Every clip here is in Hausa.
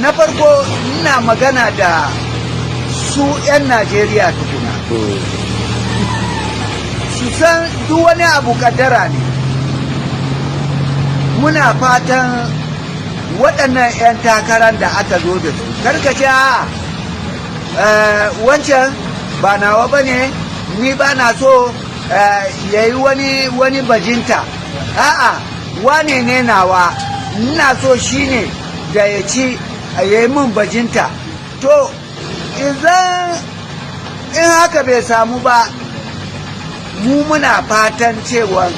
na farko ina magana da su 'yan Najeriya tukuna. Su san duk wani abu kaddara ne. Muna fatan waɗannan 'yan takarar da aka zo da su karkace wancan ba nawa ba ne, ni ba na so ya yi wani bajinta. A'a, wane ne nawa, ina so shi ne da ya ci ya yi min bajinta. To, in haka bai samu ba, mu muna fatan cewa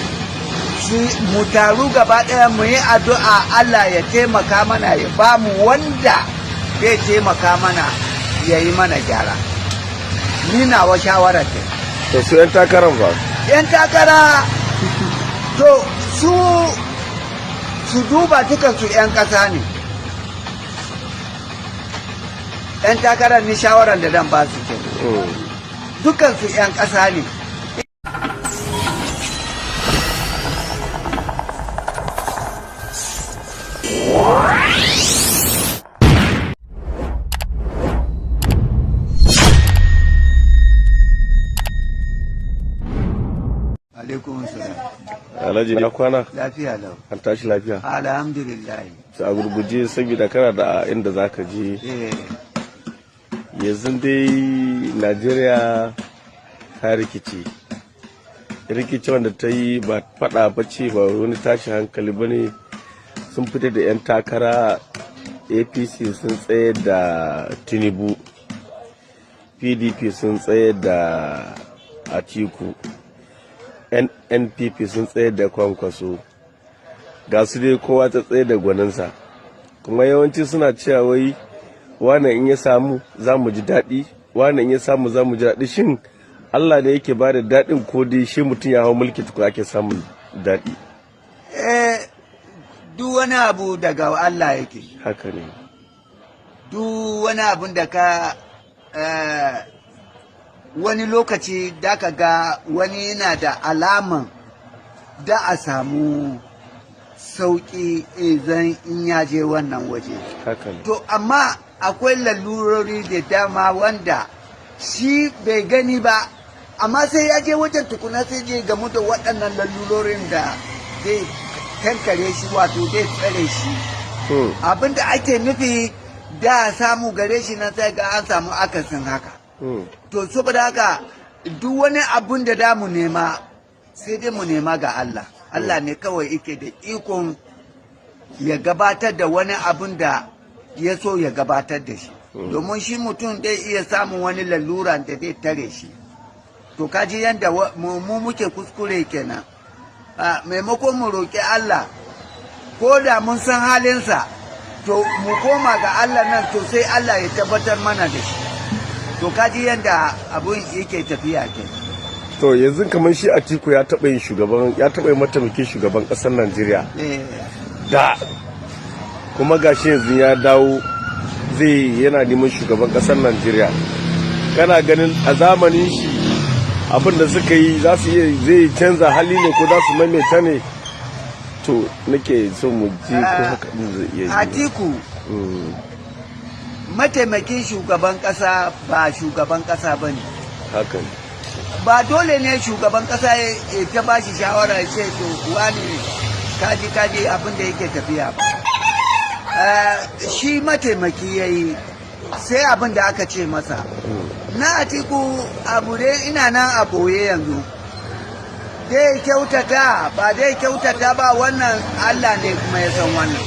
mu taru gaba ɗaya mu yi addu'a Allah ya taimaka mana ya ba mu wanda zai taimaka mana ya yi mana gyara. Ni nawa shawarar ta. To su 'yan takarar ba? 'Yan takara to su duba dukansu 'yan ƙasa ne. 'Yan takarar ni shawarar da dan ba su ke. Dukansu 'yan ƙasa ne. Alaikun salam. Alhaji na kwana? Lafiya lau. An tashi lafiya? Alhamdulillah. A gurguje saboda kana da inda za ka je. Yanzu dai Najeriya ta rikici. Rikici wanda ta yi ba fada ba ce ba wani tashi hankali ba ne. Sun fita da 'yan takara APC sun tsaye da Tinubu. PDP sun tsaye da Atiku. NPP sun tsaye da Kwankwaso. Ga su dai kowa ta tsaye da gwaninsa. Kuma yawanci suna cewa wai wane in ya samu za mu ji daɗi, wane in ya samu za mu ji daɗi. Shin Allah da yake ba da daɗin ko dai shi mutum ya hau mulki tukun ake samun daɗi? Duk wani abu daga Allah yake. Haka ne. Duk wani abun da ka wani lokaci da ka ga wani yana da alaman da a samu sauƙi zan in ya je wannan waje. To amma akwai lalurori da dama wanda shi bai gani ba, amma sai ya je wajen tukuna sai je gamu da waɗannan lalurorin da zai kankare shi, wato zai tsare shi. Abinda ake nufi da samu gare shi na sai ga an samu akasin haka. To saboda haka duk wani abun da da mu nema sai dai mu nema ga Allah. Allah ne kawai yake da ikon ya gabatar da wani abun da ya so ya gabatar da shi. Domin shi mutum dai iya samun wani lalura da zai tare shi. To kaji yadda mu muke kuskure kenan. Maimakon mu roƙi Allah, ko da mun san halinsa, to mu koma ga Allah nan to sai Allah ya tabbatar mana da shi. To kaji yadda abun yake tafiya ke. To yanzu kamar shi Atiku ya taɓa yin mataimakin shugaban ƙasar Najeriya. Da kuma gashi yanzu ya dawo yana neman shugaban ƙasar Najeriya. Kana ganin a zamanin shi abin da suka yi zai canza hali ne ko za su maimaita ne? To nake so mu ji ko haka din zai iya yi. Atiku mataimakin shugaban kasa ba shugaban kasa ba ne. Haka ne. Ba dole ne shugaban kasa ya ta ba shi shawara ce to wani kaji abin da yake tafiya ba. Shi mataimaki ya yi sai abin da aka ce masa. Na Atiku abu dai ina nan a boye yanzu. Dai kyautata ba dai kyautata ba, wannan Allah ne kuma ya san wannan.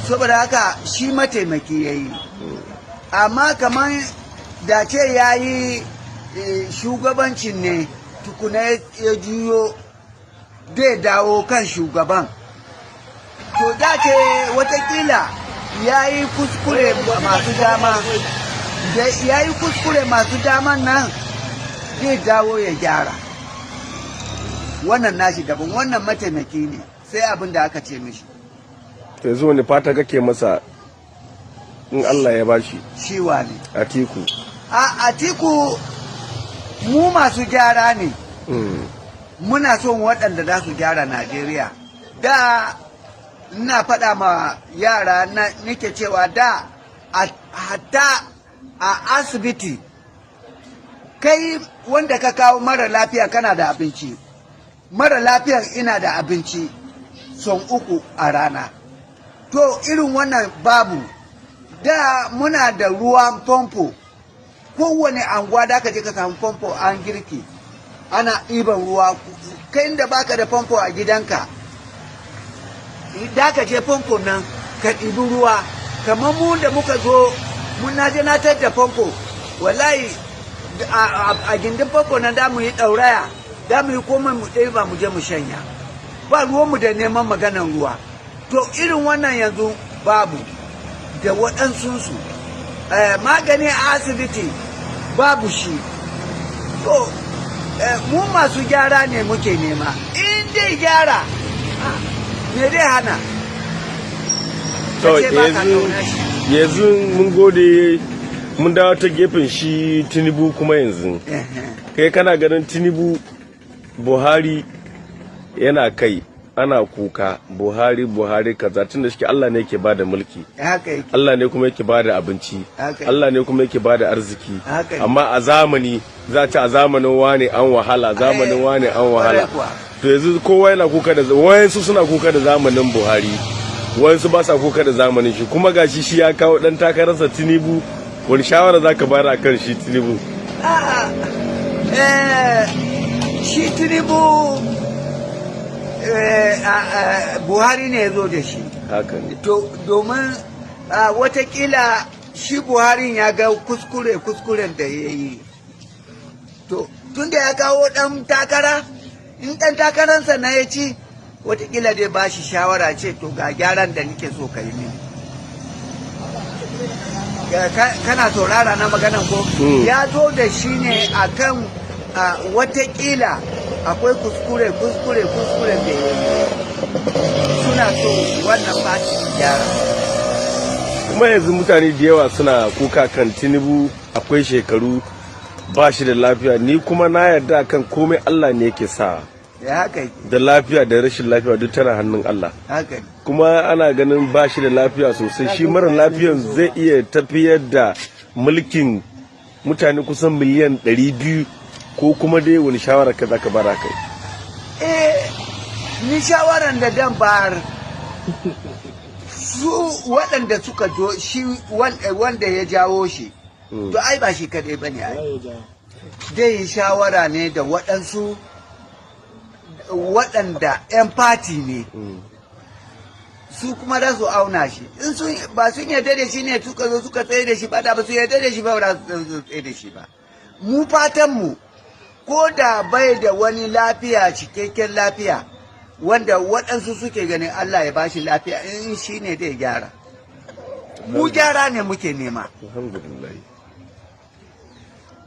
Saboda haka shi mataimaki ya yi. Amma kamar da ce ya yi shugabancin ne tukuna ya juyo zai dawo kan shugaban. To da ce watakila ya yi kuskure masu dama. Da ya yi kuskure masu daman nan zai dawo ya gyara. Wannan nashi daban, wannan mataimaki ne sai abin da aka ce mishi. Yanzu wani fata kake masa in Allah ya bashi? Shi ne Atiku. Atiku mu masu gyara ne. Muna son waɗanda za su gyara Najeriya. Da ina faɗa ma yara nake cewa da hatta a asibiti kai wanda ka kawo mara lafiya kana da abinci, mara lafiyan ina da abinci son 3 a rana. To irin wannan babu, da muna da ruwan famfo, kowane anguwa da ka je ka samu famfo an girki, ana ɗiban ruwa. Kai inda baka da famfo a gidanka, da ka je famfo nan ka ɗibi ruwa. Kamar mu da muka zo mun naje na da famfo, wallahi a gindin famfo nan da mu yi ɗauraya, da mu yi komai mu ɗeba mu je mu shanya, ba ruwanmu da neman maganan ruwa. To irin wannan yanzu babu, da waɗansunsu magani a asibiti babu shi. To mu masu gyara ne muke nema, in dai gyara me dai hana. To yanzu mun gode, mun dawo ta gefen shi Tinubu kuma yanzu kai kana ganin Tinubu Buhari yana kai, ana kuka Buhari kaza, tunda shi Allah ne yake bada mulki, Allah ne kuma yake bada abinci, Allah ne kuma yake bada arziki. Amma a zamani za ta a zamanin wane an wahala, zamanin wane an wahala. To yanzu kowa yana kuka da, wayansu suna kuka da zamanin Buhari, wayansu ba sa kuka da zamanin shi. Kuma gashi shi ya kawo dan takararsa Tinubu. Wani shawara za ka bayar akan shi Tinubu? Shi Tinubu Buhari ne ya zo da shi. Haka ne. Domin watakila shi Buhari ya ga kuskuren da ya yi. To, tun da ya kawo ɗan takara, in ɗan takararsa na ya ci, watakila dai ba shi shawara ce, to ga gyaran da nike so ka yi mini. Kana saurara na maganan ko? Ya zo da shi ne akan watakila akwai kuskure da ya yi, suna so wannan fashi gyara. Kuma yanzu mutane da yawa suna kuka kan Tinubu, akwai shekaru, ba shi da lafiya. Ni kuma na yarda kan komai Allah ne yake sa, da lafiya da rashin lafiya duk tana hannun Allah. Kuma ana ganin ba shi da lafiya sosai, shi mara lafiyan zai iya tafiyar da mulkin mutane kusan miliyan 200, ko kuma dai wani shawara ka zaka bara kai? Ni shawaran da dan bayar, su waɗanda suka jo shi wanda ya jawo shi, to ai ba shi kadai bane ai, dai yi shawara ne da waɗansu waɗanda 'yan fati ne, su kuma za su auna shi. In ba sun yarda da shi ne suka zo suka tsaye da shi ba, da ba su yarda da shi ba za su tsaye da shi ba. Mu fatanmu, ko da bai da wani lafiya, cikakken lafiya, wanda waɗansu suke ganin Allah ya bashi lafiya, in shi ne zai gyara. Mu gyara ne muke nema.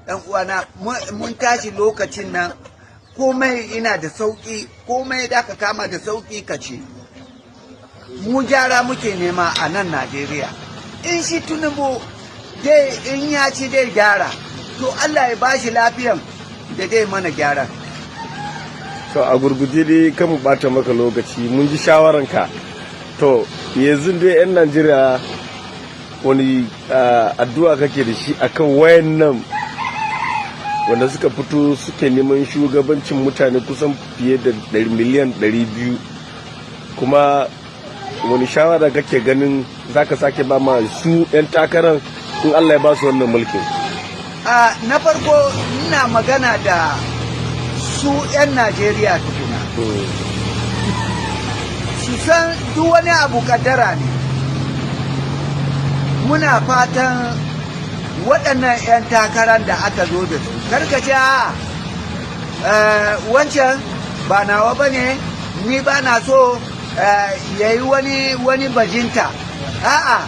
Ɗan uwana, mun tashi lokacin nan, komai ina da sauƙi, komai da ka kama da sauƙi ka ce. Mu gyara muke nema a nan Najeriya. In shi Tinubu dai in ya ci dai gyara, to Allah ya bashi lafiyan da dai mana gyara. To a gurguje dai kan mu bata maka lokaci, mun ji shawaranka. To yanzu dai 'yan Najeriya wani addu'a kake da shi akan wayannan wanda suka fito suke neman shugabancin mutane kusan fiye da miliyan 200, kuma wani shawara kake ganin zaka sake ba ma su 'yan takarar in Allah ya ba su wannan mulkin? Na farko ina magana da su 'yan Najeriya tukuna. Su san duk wani abu kaddara ne. Muna fatan waɗannan 'yan takarar da aka zo da su, karkace wancan ba nawa ba ne, ni ba na so ya yi wani bajinta. A'a,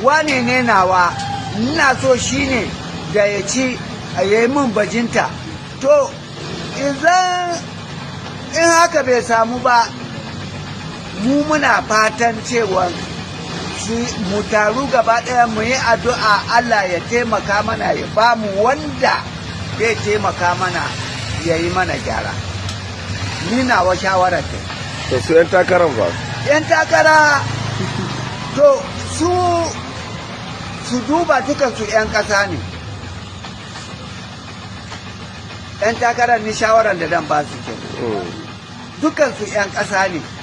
wane ne nawa, ina so shi ne da ya ci ya yi min bajinta. To, in haka bai samu ba, mu muna fatan cewa mu taru gaba ɗaya mu yi addu'a Allah ya taimaka mana, ya ba mu wanda zai taimaka mana ya yi mana gyara. Ni nawa shawarar ta. To su 'yan takarar ba. 'yan takara to su duba dukansu 'yan ƙasa ne. 'Yan takarar ni shawarar da dan ba su ke dukansu 'yan ƙasa ne.